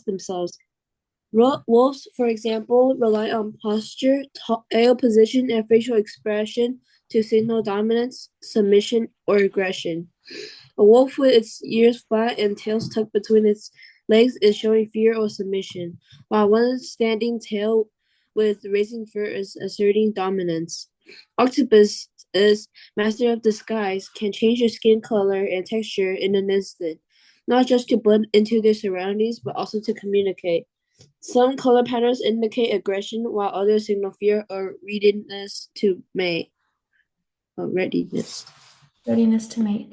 themselves. Wolves, for example, rely on posture, tail position, and facial expression to signal dominance, submission, or aggression. A wolf with its ears flat and tail tucked between its legs is showing fear or submission, while one standing tail with raising fur is asserting dominance. Octopus is master of disguise, can change their skin color and texture in an instant, not just to blend into their surroundings, but also to communicate. Some color patterns indicate aggression, while others signal fear or readiness to mate. Readiness. Readiness to mate.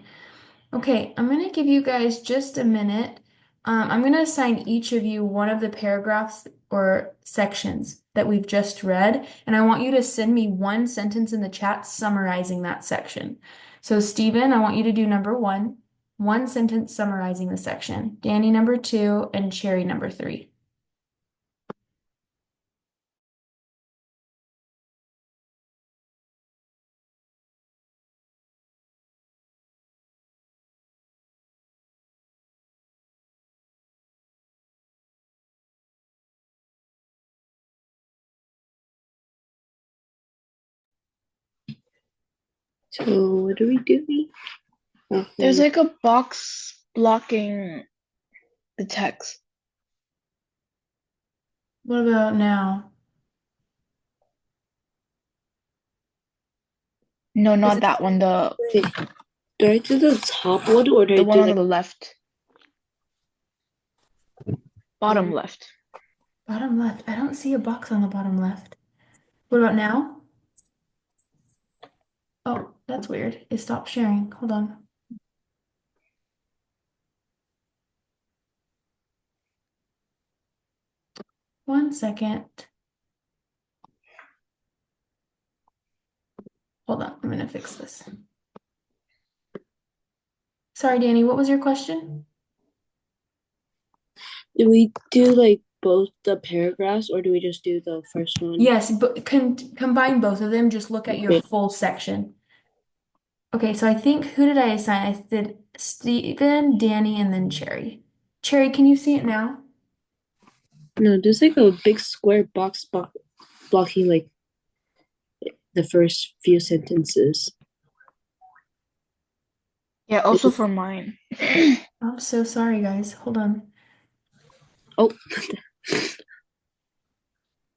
Okay, I'm going to give you guys just a minute. I'm going to assign each of you one of the paragraphs or sections that we've just read, and I want you to send me one sentence in the chat summarizing that section. So, Stephen, I want you to do number one sentence summarizing the section. Danny, number 2, and Cherry, number 3. So what are we doing? There's like a box blocking the text. What about now? No, not that one. Wait, do I do the top one or do I The do one on like the left. Bottom left. Bottom left. I don't see a box on the bottom left. What about now? Oh, that's weird. It stopped sharing. Hold on. One second. Hold on, I'm gonna fix this. Sorry, Danny, what was your question? do we do like both the paragraphs or do we just do the first one? Yes, but combine both of them. Just look at your Okay. full section. Okay, so I think, who did I assign? I did Stephen, Danny, and then Cherry. Cherry, can you see it now? No, there's like a big square box blocking like the first few sentences. Yeah, also for mine. I'm so sorry, guys. Hold on. Oh,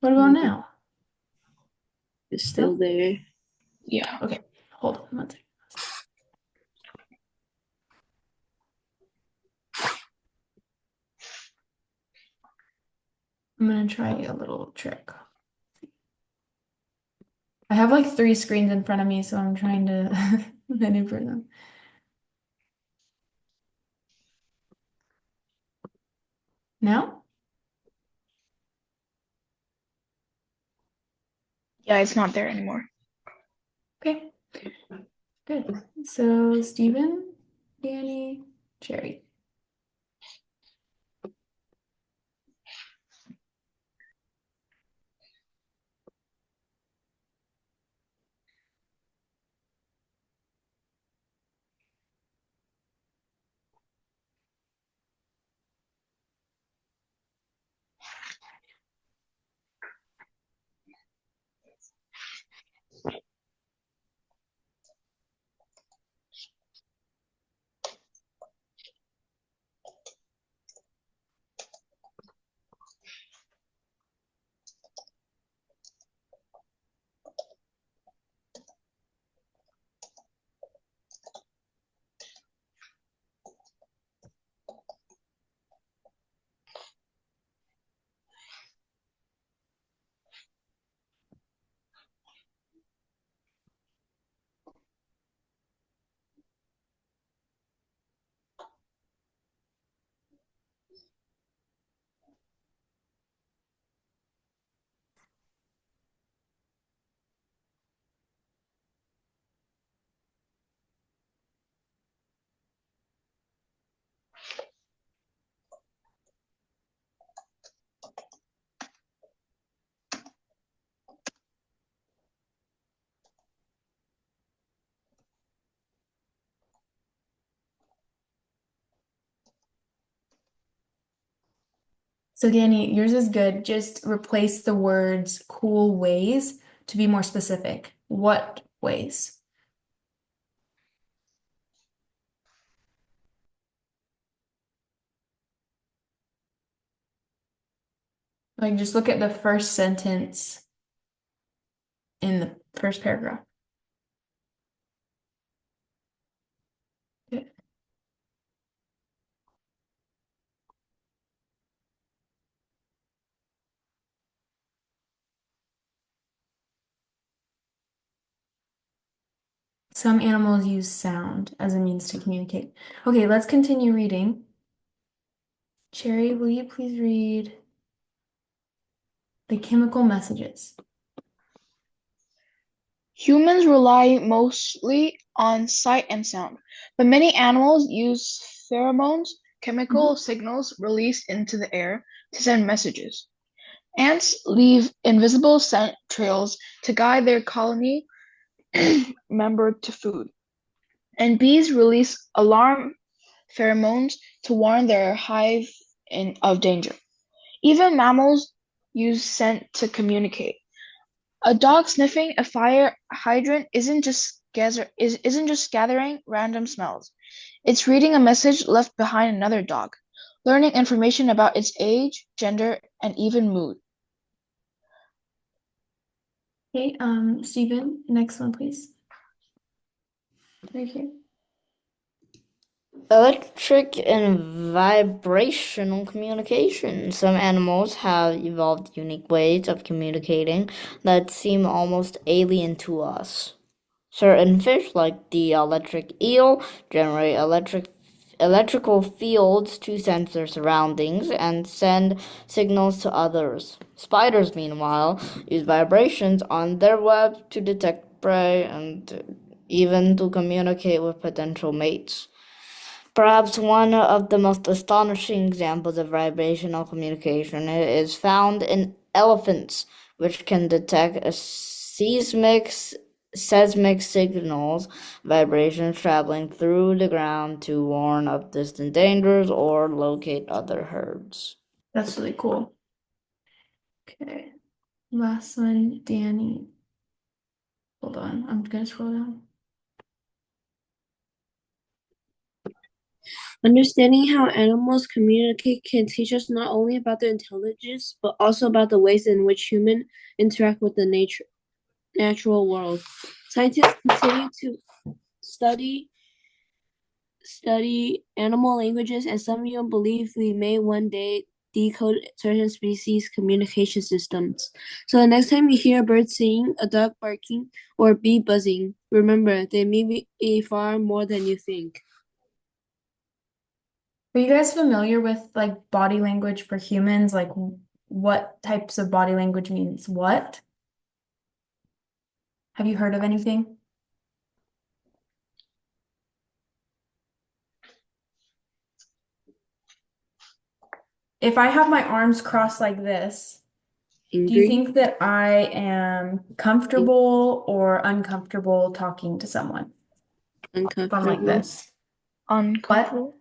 What about now? it's still there. Yeah. Okay, hold on one second. I'm gonna try a little trick. I have like 3 screens in front of me, so I'm trying to maneuver them. Now? Yeah, it's not there anymore. Okay, good. So Stephen, Danny, Cherry. So Danny, yours is good. Just replace the words cool ways to be more specific. What ways? Like just look at the first sentence in the first paragraph. Okay. Some animals use sound as a means to communicate. Okay, let's continue reading. Cherry, will you please read the chemical messages? Humans rely mostly on sight and sound, but many animals use pheromones, chemical signals released into the air, to send messages. Ants leave invisible scent trails to guide their colony member to food, and bees release alarm pheromones to warn their hive of danger. Even mammals use scent to communicate. A dog sniffing a fire hydrant isn't just gathering random smells. It's reading a message left behind another dog, learning information about its age, gender, and even mood. Okay, Stephen, next one, please. Right here. Electric and vibrational communication. Some animals have evolved unique ways of communicating that seem almost alien to us. Certain fish, like the electric eel, generate electrical fields to sense their surroundings and send signals to others. Spiders, meanwhile, use vibrations on their webs to detect prey and even to communicate with potential mates. Perhaps one of the most astonishing examples of vibrational communication is found in elephants, which can detect seismic signals, vibrations traveling through the ground to warn of distant dangers or locate other herds. That's really cool. Okay, last one, Danny. Hold on, I'm gonna scroll down. Understanding how animals communicate can teach us not only about their intelligence, but also about the ways in which humans interact with the natural world. Scientists continue to study animal languages, and some even believe we may one day decode certain species' communication systems. So the next time you hear a bird singing, a dog barking, or a bee buzzing, remember they may be far more than you think. Are you guys familiar with like body language for humans? Like what types of body language means what? Have you heard of anything? If I have my arms crossed like this, do you Angry, think that I am comfortable or uncomfortable talking to someone? If I'm like uncomfortable, this. Uncomfortable.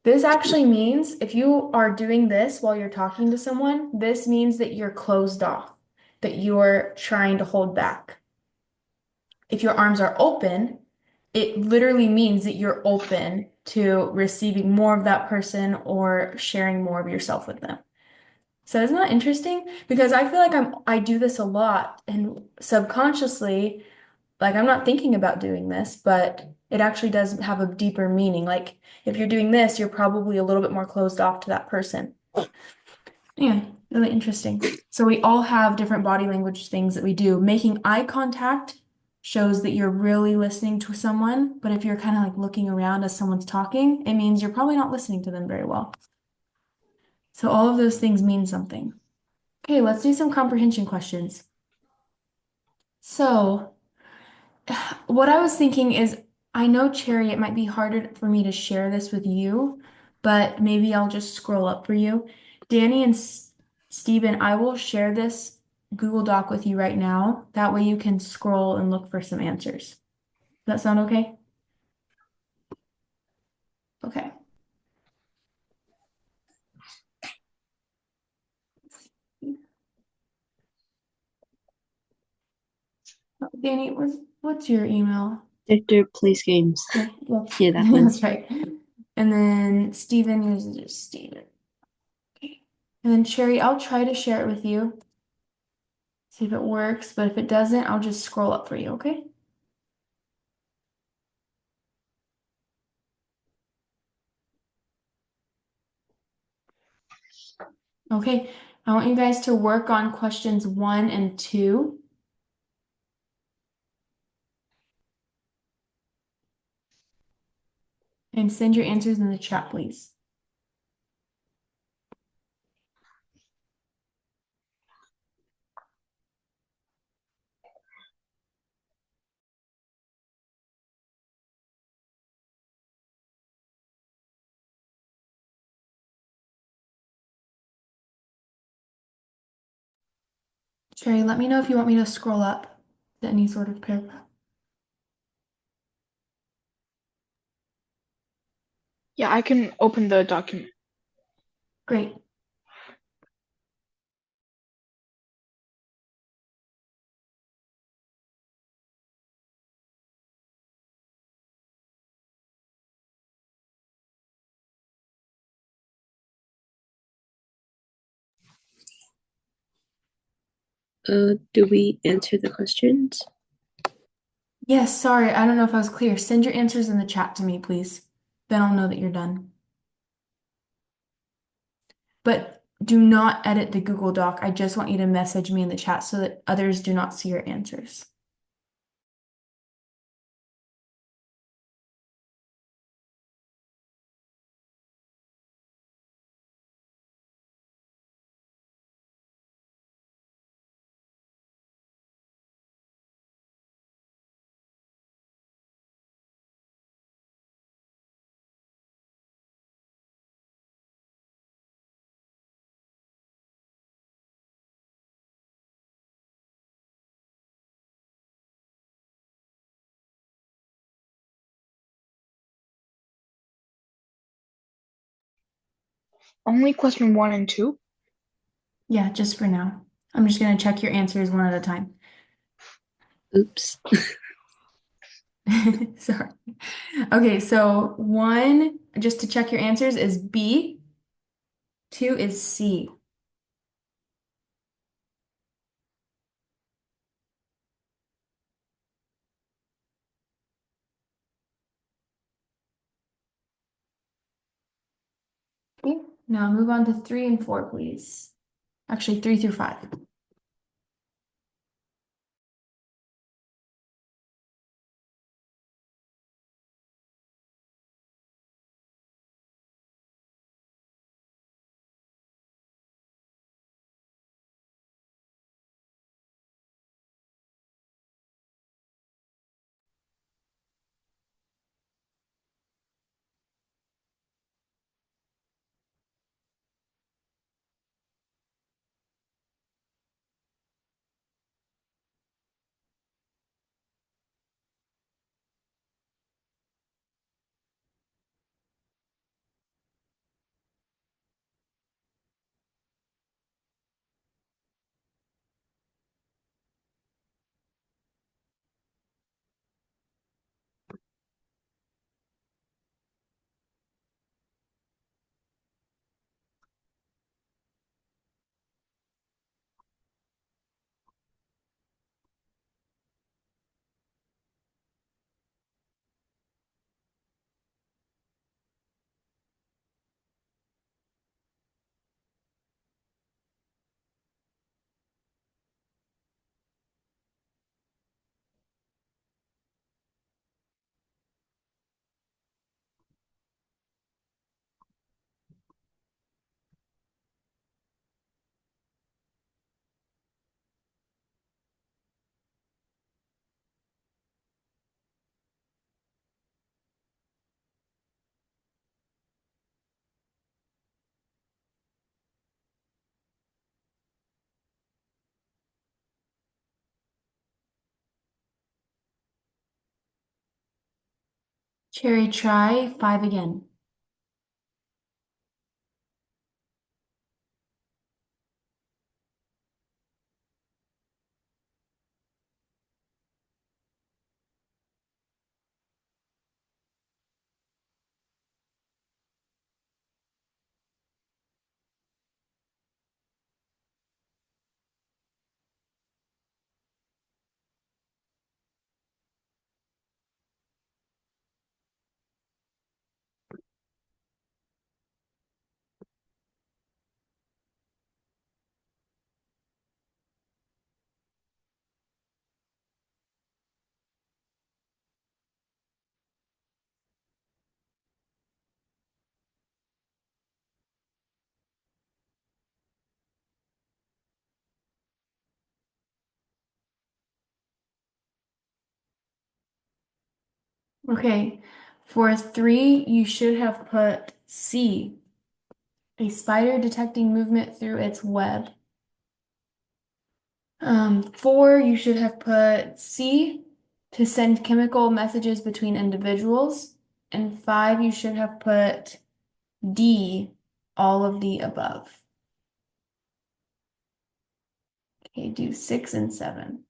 This actually means if you are doing this while you're talking to someone, this means that you're closed off, that you're trying to hold back. If your arms are open, it literally means that you're open to receiving more of that person or sharing more of yourself with them. So isn't that interesting? Because I feel like I do this a lot and subconsciously, like I'm not thinking about doing this, but it actually does have a deeper meaning. Like if you're doing this, you're probably a little bit more closed off to that person. Yeah, really interesting. So we all have different body language things that we do. Making eye contact shows that you're really listening to someone, but if you're kind of like looking around as someone's talking, it means you're probably not listening to them very well. So all of those things mean something. Okay, let's do some comprehension questions. So what I was thinking is, I know, Cherry, it might be harder for me to share this with you, but maybe I'll just scroll up for you. Danny and Steven, I will share this Google Doc with you right now. That way you can scroll and look for some answers. Does that sound okay? Okay. Danny, what's your email? Victor plays games. Yeah, Yeah, that one. that's right. And then Steven is just Steven. Okay. And then Sherry, I'll try to share it with you. See if it works, but if it doesn't, I'll just scroll up for you, okay? Okay, I want you guys to work on questions 1 and 2. And send your answers in the chat, please. Sherry, let me know if you want me to scroll up to any sort of paragraph. Yeah, I can open the document. Great. Do we answer the questions? Yes, sorry, I don't know if I was clear. Send your answers in the chat to me, please. Then I'll know that you're done. But do not edit the Google Doc. I just want you to message me in the chat so that others do not see your answers. Only question 1 and 2? Yeah, just for now. I'm just going to check your answers one at a time. Oops. Sorry. Okay, so 1, just to check your answers, is B. 2 is C. Okay, now move on to 3 and 4, please. Actually, 3 through 5. Cherry, try 5 again. Okay, for 3, you should have put C, a spider detecting movement through its web. 4, you should have put C, to send chemical messages between individuals. And 5, you should have put D, all of the above. Okay, do 6 and 7.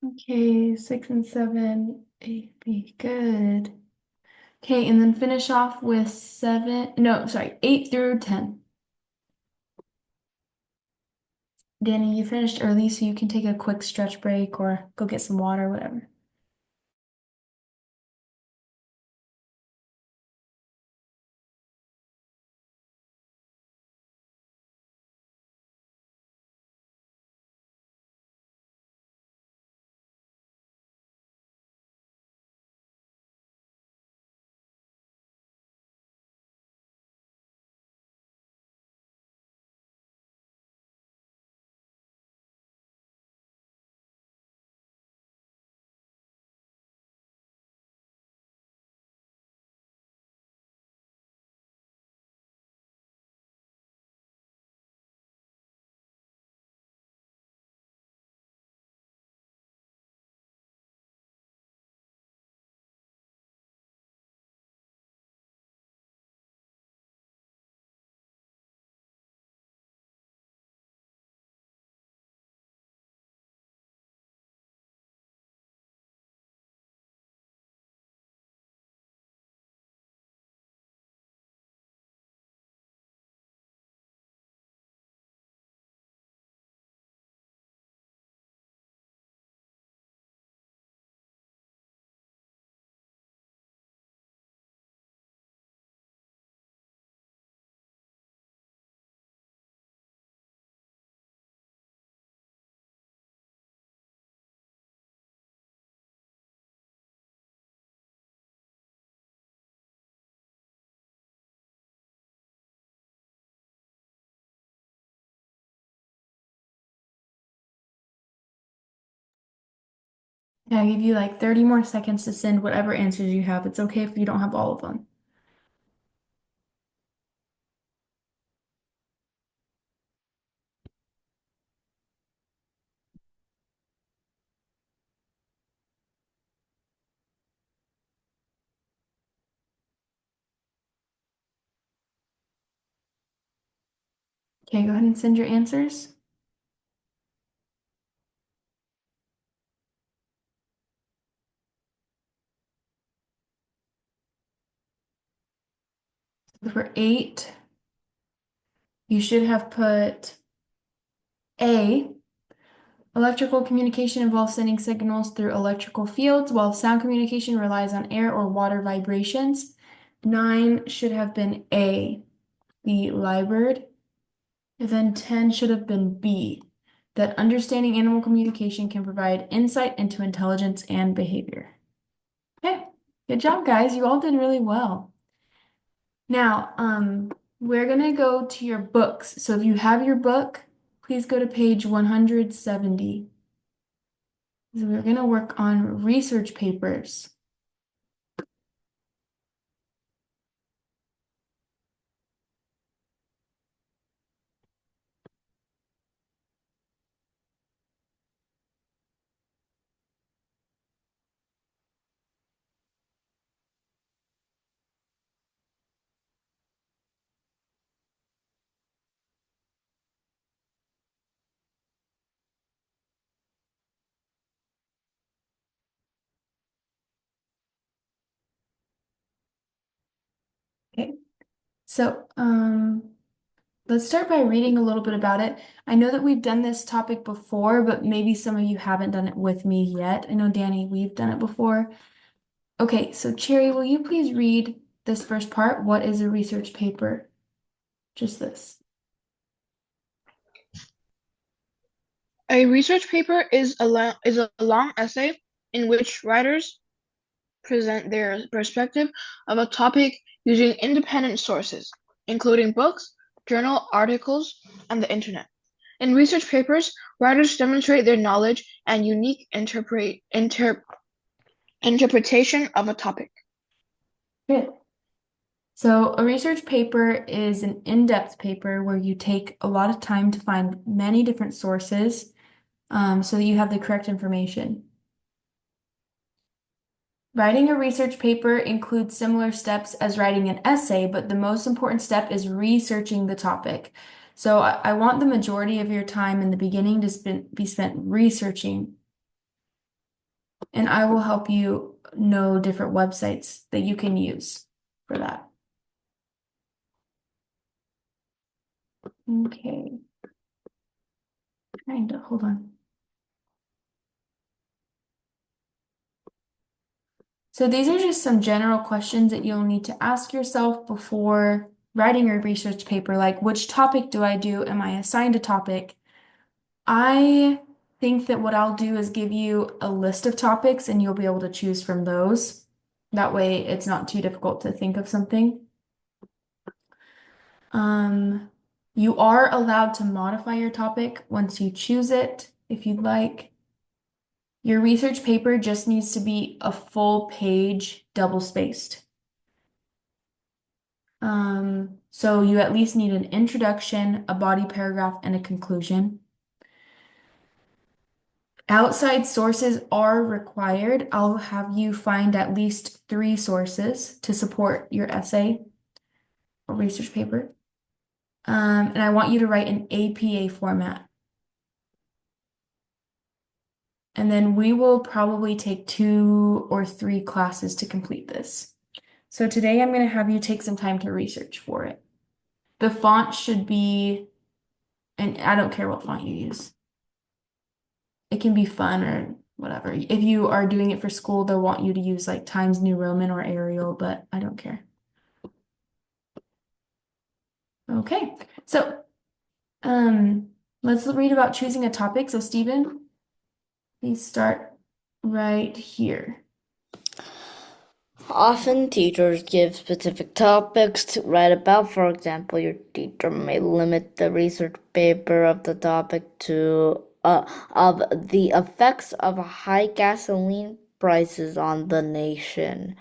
Okay, 6 and 7, A, B, good. Okay, and then finish off with 8 through 10. Danny, you finished early, so you can take a quick stretch break or go get some water, whatever. Yeah, I give you like 30 more seconds to send whatever answers you have. It's okay if you don't have all of them. Okay, go ahead and send your answers. For 8, you should have put A. Electrical communication involves sending signals through electrical fields, while sound communication relies on air or water vibrations. 9 should have been A, the lyrebird. And then 10 should have been B, that understanding animal communication can provide insight into intelligence and behavior. Okay, good job, guys. You all did really well. Now, we're gonna go to your books. So if you have your book, please go to page 170. So we're gonna work on research papers. Okay, so let's start by reading a little bit about it. I know that we've done this topic before, but maybe some of you haven't done it with me yet. I know, Danny, we've done it before. Okay, so Cherry, will you please read this first part? What is a research paper? Just this. A research paper is a long essay in which writers present their perspective of a topic using independent sources, including books, journal articles, and the internet. In research papers, writers demonstrate their knowledge and unique interpretation of a topic. Good. So a research paper is an in-depth paper where you take a lot of time to find many different sources so that you have the correct information. Writing a research paper includes similar steps as writing an essay, but the most important step is researching the topic. So I want the majority of your time in the beginning to be spent researching, and I will help you know different websites that you can use for that. Okay. Hold on. So these are just some general questions that you'll need to ask yourself before writing your research paper, like which topic do I do? Am I assigned a topic? I think that what I'll do is give you a list of topics and you'll be able to choose from those. That way it's not too difficult to think of something. You are allowed to modify your topic once you choose it, if you'd like. Your research paper just needs to be a full page, double-spaced. So you at least need an introduction, a body paragraph, and a conclusion. Outside sources are required. I'll have you find at least 3 sources to support your essay or research paper. And I want you to write in APA format. And then we will probably take 2 or 3 classes to complete this. So today I'm going to have you take some time to research for it. The font should be, and I don't care what font you use. It can be fun or whatever. If you are doing it for school, they'll want you to use like Times New Roman or Arial, but I don't care. Okay, so let's read about choosing a topic. So Stephen, please start right here. Often teachers give specific topics to write about. For example, your teacher may limit the research paper of the topic to of the effects of high gasoline prices on the nation.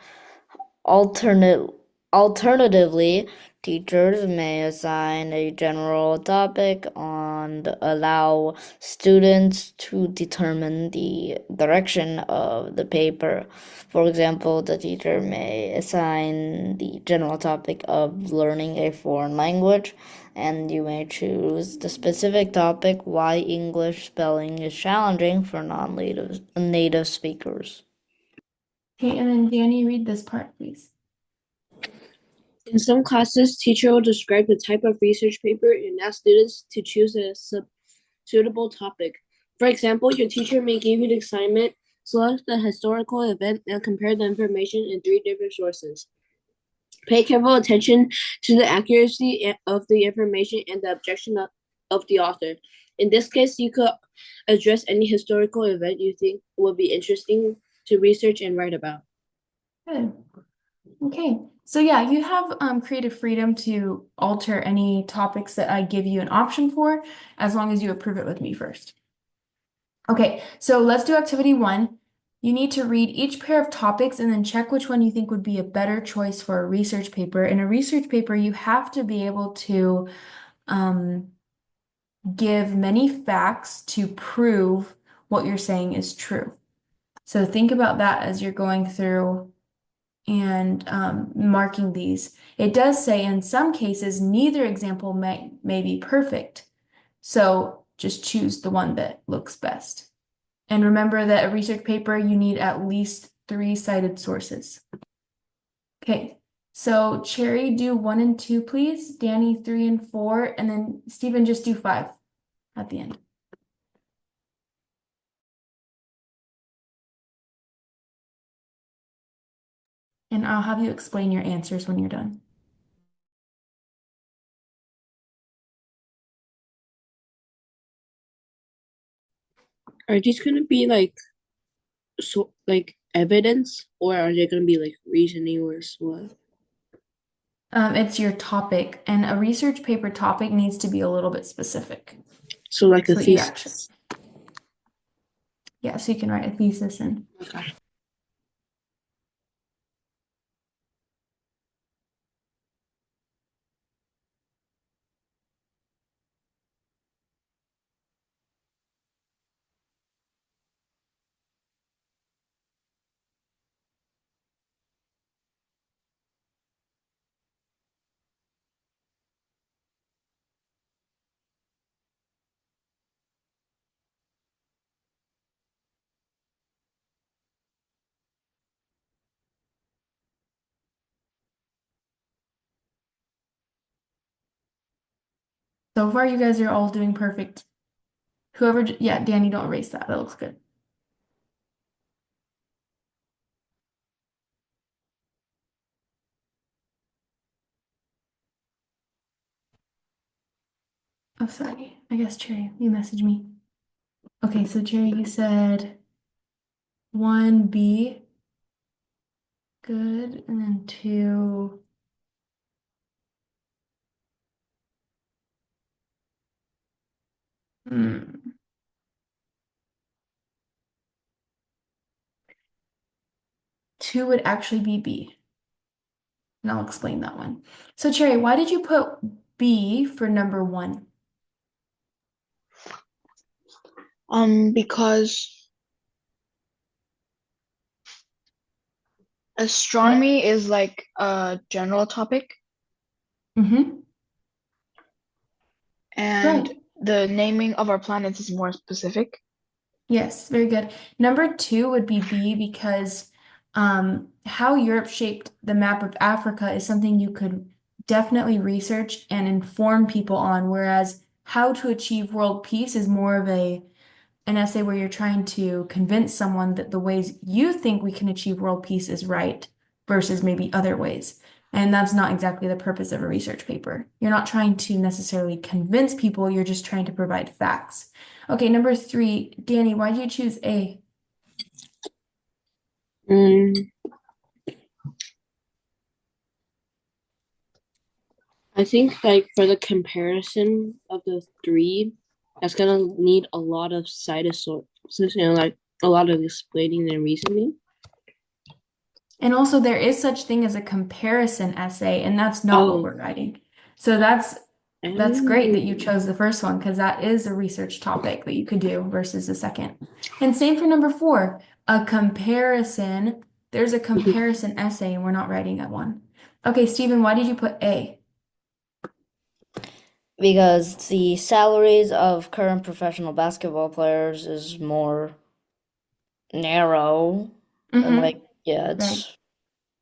Alternatively, teachers may assign a general topic and allow students to determine the direction of the paper. For example, the teacher may assign the general topic of learning a foreign language, and you may choose the specific topic why English spelling is challenging for non-native speakers. Okay, and then Danny, read this part, please. In some classes, teacher will describe the type of research paper and ask students to choose a suitable topic. For example, your teacher may give you the assignment, select the historical event, and compare the information in 3 different sources. Pay careful attention to the accuracy of the information and the objection of the author. In this case, you could address any historical event you think would be interesting to research and write about. Good. Okay, so yeah, you have creative freedom to alter any topics that I give you an option for, as long as you approve it with me first. Okay, so let's do activity 1. You need to read each pair of topics and then check which one you think would be a better choice for a research paper. In a research paper, you have to be able to give many facts to prove what you're saying is true. So think about that as you're going through and marking these. It does say in some cases, neither example may be perfect. So just choose the one that looks best. And remember that a research paper, you need at least 3 cited sources. Okay, so Cherry, do 1 and 2, please. Danny, 3 and 4, and then Stephen, just do 5 at the end. And I'll have you explain your answers when you're done. Are these going to be like evidence, or are they going to be like reasoning or what? It's your topic, and a research paper topic needs to be a little bit specific. So like a thesis. Yeah, so you can write a thesis in. Okay. So far, you guys are all doing perfect. Whoever, yeah, Danny, don't erase that. That looks good. Oh, sorry. I guess Cherry, you messaged me. Okay, so Cherry, you said 1B. Good. And then 2. Hmm. 2 would actually be B. And I'll explain that one. So Cherry, why did you put B for number 1? Because astronomy is like a general topic, Mm-hmm. and Right. the naming of our planets is more specific. Yes, very good. Number 2 would be B because how Europe shaped the map of Africa is something you could definitely research and inform people on, whereas how to achieve world peace is more of an essay where you're trying to convince someone that the ways you think we can achieve world peace is right versus maybe other ways. And that's not exactly the purpose of a research paper. You're not trying to necessarily convince people, you're just trying to provide facts. Okay, number 3, Danny, why did you choose A? I think like for the comparison of the 3, that's gonna need a lot of cited sources and like a lot of explaining and reasoning. And also there is such thing as a comparison essay, and that's not what we're writing. So that's great that you chose the first one because that is a research topic that you could do versus the second. And same for number 4, a comparison. There's a comparison essay and we're not writing that one. Okay, Stephen, why did you put A? Because the salaries of current professional basketball players is more narrow. And like, yeah, it's Right.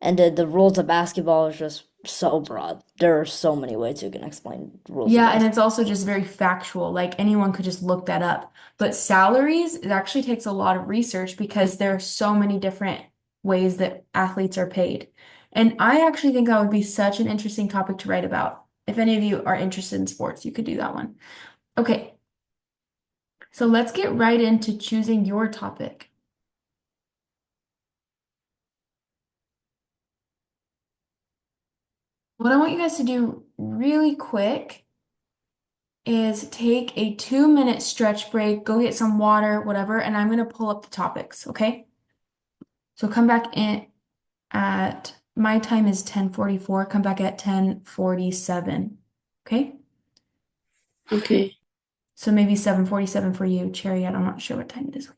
and the rules of basketball is just so broad. There are so many ways you can explain rules of Yeah, and basketball. it's also just very factual. Like anyone could just look that up. But salaries, it actually takes a lot of research because there are so many different ways that athletes are paid. And I actually think that would be such an interesting topic to write about. If any of you are interested in sports, you could do that one. Okay, so let's get right into choosing your topic. What I want you guys to do really quick is take a 2-minute stretch break, go get some water, whatever, and I'm going to pull up the topics, okay? So come back in at, my time is 10:44, come back at 10:47, okay? Okay. So maybe 7:47 for you, Chariot, I'm not sure what time it is.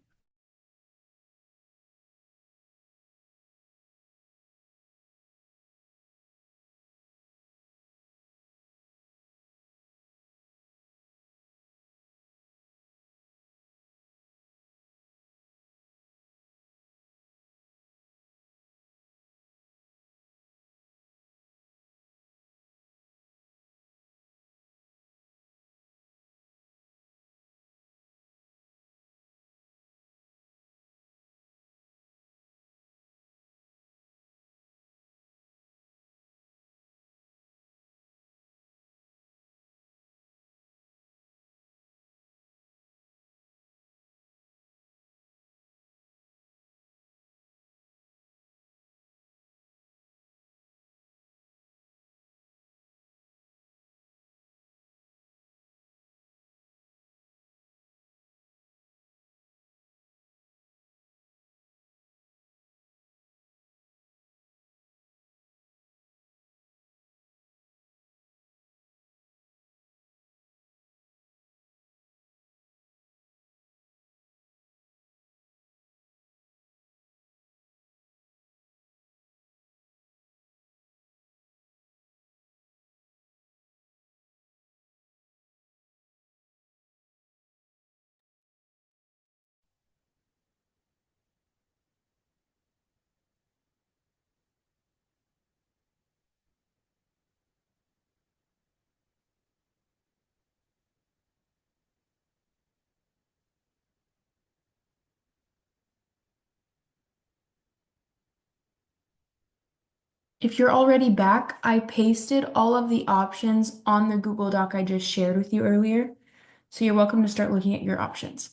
If you're already back, I pasted all of the options on the Google Doc I just shared with you earlier. So you're welcome to start looking at your options.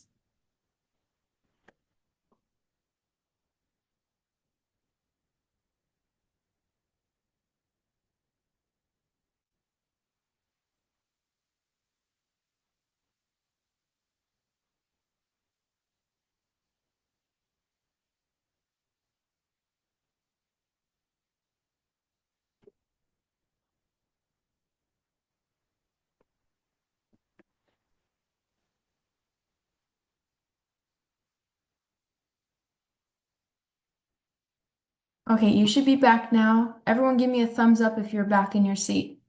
Okay, you should be back now. Everyone give me a thumbs up if you're back in your seat.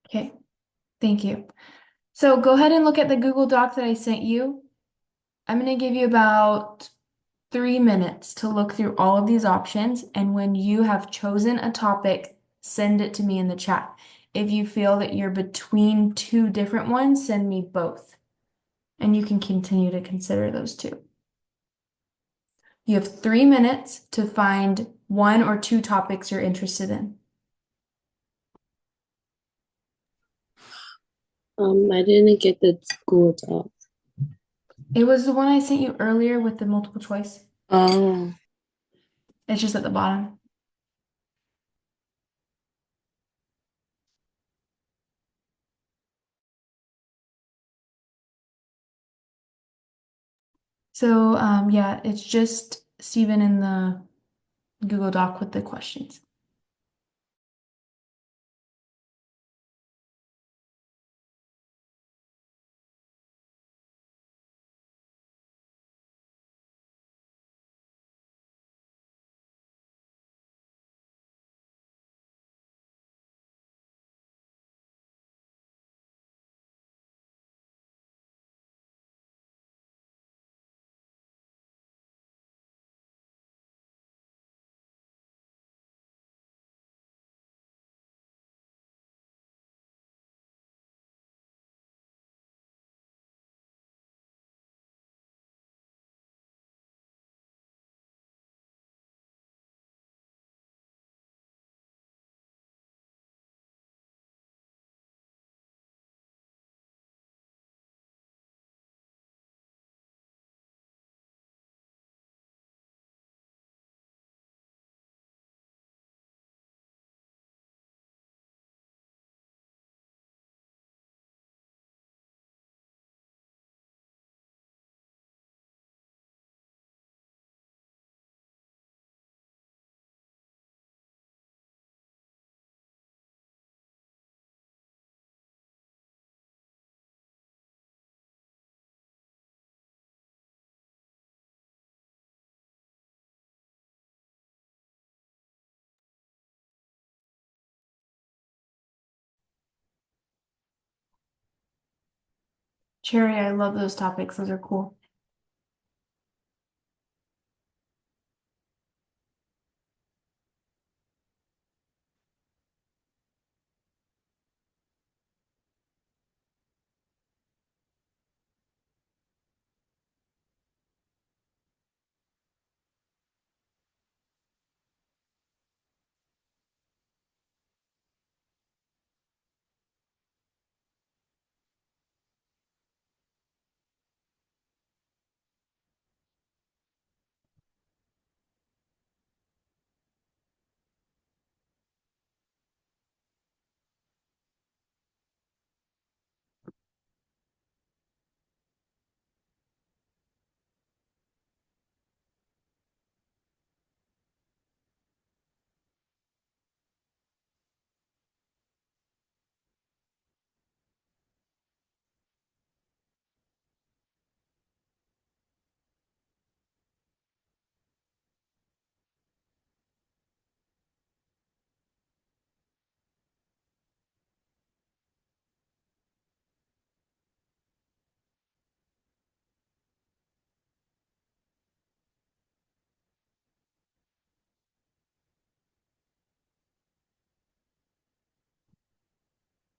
Okay, thank you. So go ahead and look at the Google Doc that I sent you. I'm going to give you about 3 minutes to look through all of these options. And when you have chosen a topic, send it to me in the chat. If you feel that you're between two different ones, send me both. And you can continue to consider those two. You have 3 minutes to find 1 or 2 topics you're interested in. I didn't get the Google Doc. It was the one I sent you earlier with the multiple choice. Oh. It's just at the bottom. So, yeah, it's just Stephen in the Google Doc with the questions. Cherry, I love those topics. Those are cool.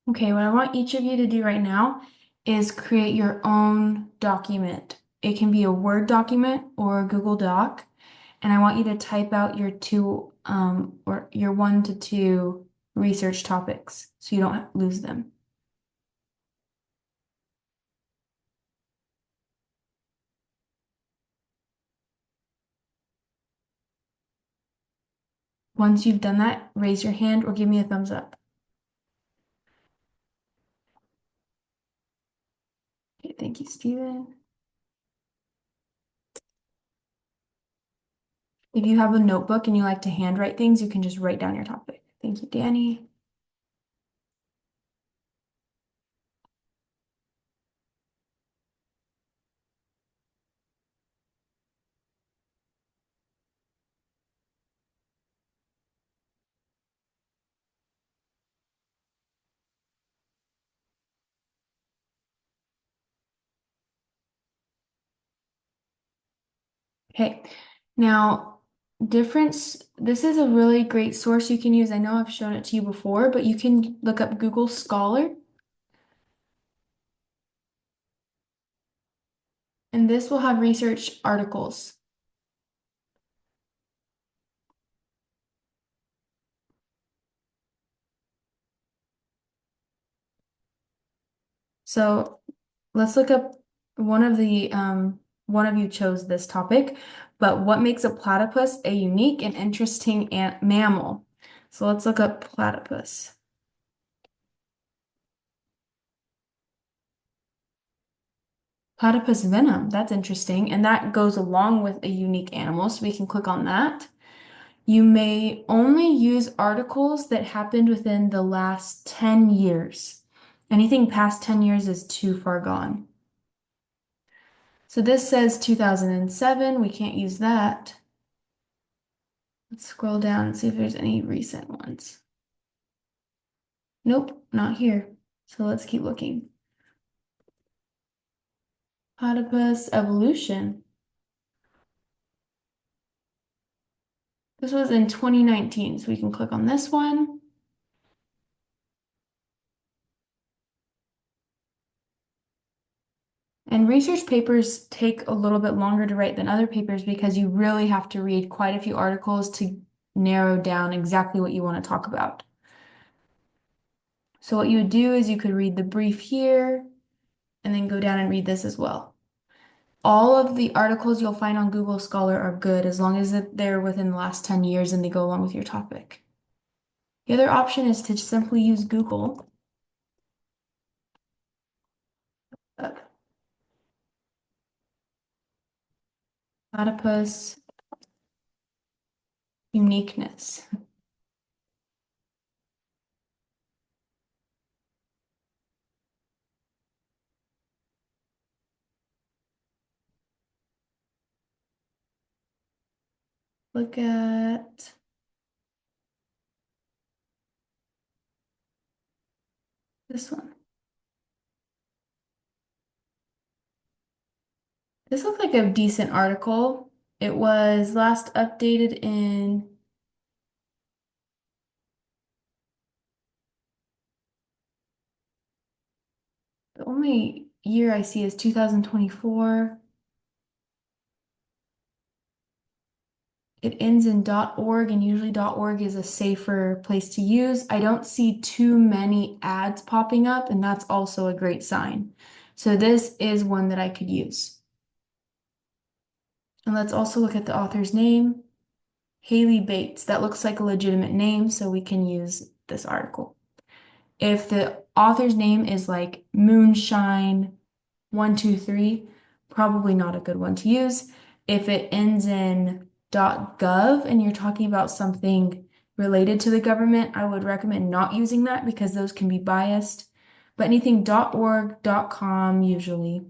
Okay, what I want each of you to do right now is create your own document. It can be a Word document or a Google Doc, and I want you to type out your or your 1 to 2 research topics so you don't lose them. Once you've done that, raise your hand or give me a thumbs up. Okay, thank you, Steven. If you have a notebook and you like to handwrite things, you can just write down your topic. Thank you, Danny. Okay, now this is a really great source you can use. I know I've shown it to you before, but you can look up Google Scholar. And this will have research articles. So let's look up one of you chose this topic, but what makes a platypus a unique and interesting mammal? So let's look up platypus. Platypus venom, that's interesting. And that goes along with a unique animal, so we can click on that. You may only use articles that happened within the last 10 years. Anything past 10 years is too far gone. So this says 2007, we can't use that. Let's scroll down and see if there's any recent ones. Nope, not here. So let's keep looking. Platypus evolution. This was in 2019, so we can click on this one. And research papers take a little bit longer to write than other papers because you really have to read quite a few articles to narrow down exactly what you want to talk about. So what you would do is you could read the brief here and then go down and read this as well. All of the articles you'll find on Google Scholar are good as long as they're within the last 10 years and they go along with your topic. The other option is to simply use Google. Platypus uniqueness. Look at this one. This looks like a decent article. It was last updated in the only year I see is 2024. It ends in .org, and usually .org is a safer place to use. I don't see too many ads popping up, and that's also a great sign. So this is one that I could use. And let's also look at the author's name, Haley Bates. That looks like a legitimate name, so we can use this article. If the author's name is like Moonshine 123, probably not a good one to use. If it ends in .gov and you're talking about something related to the government, I would recommend not using that because those can be biased. But anything .org, .com usually,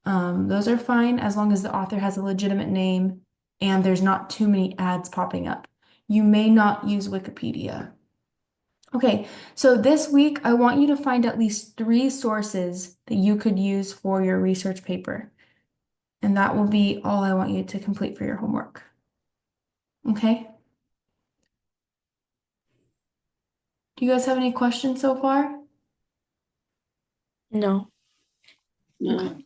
those are fine as long as the author has a legitimate name and there's not too many ads popping up. You may not use Wikipedia. Okay, so this week I want you to find at least 3 sources that you could use for your research paper. And that will be all I want you to complete for your homework. Okay? Do you guys have any questions so far? No. No.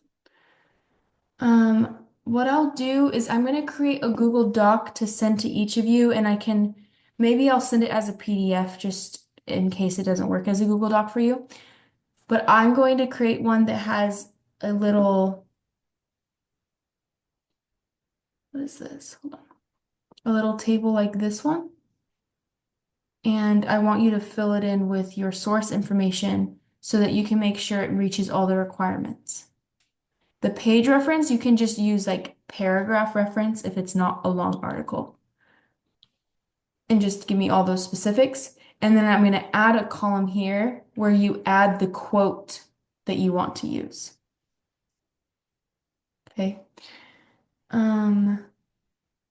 What I'll do is I'm going to create a Google Doc to send to each of you, and maybe I'll send it as a PDF just in case it doesn't work as a Google Doc for you. But I'm going to create one that has a little, what is this? Hold on. A little table like this one. And I want you to fill it in with your source information so that you can make sure it reaches all the requirements. The page reference, you can just use like paragraph reference if it's not a long article. And just give me all those specifics. And then I'm going to add a column here where you add the quote that you want to use. Okay.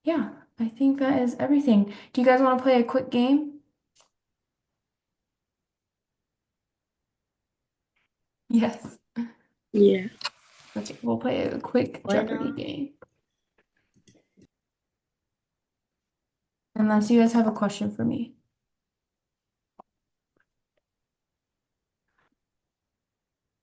Yeah, I think that is everything. Do you guys want to play a quick game? Yes. Yeah. Okay, we'll play a quick Why Jeopardy not? game. Unless you guys have a question for me.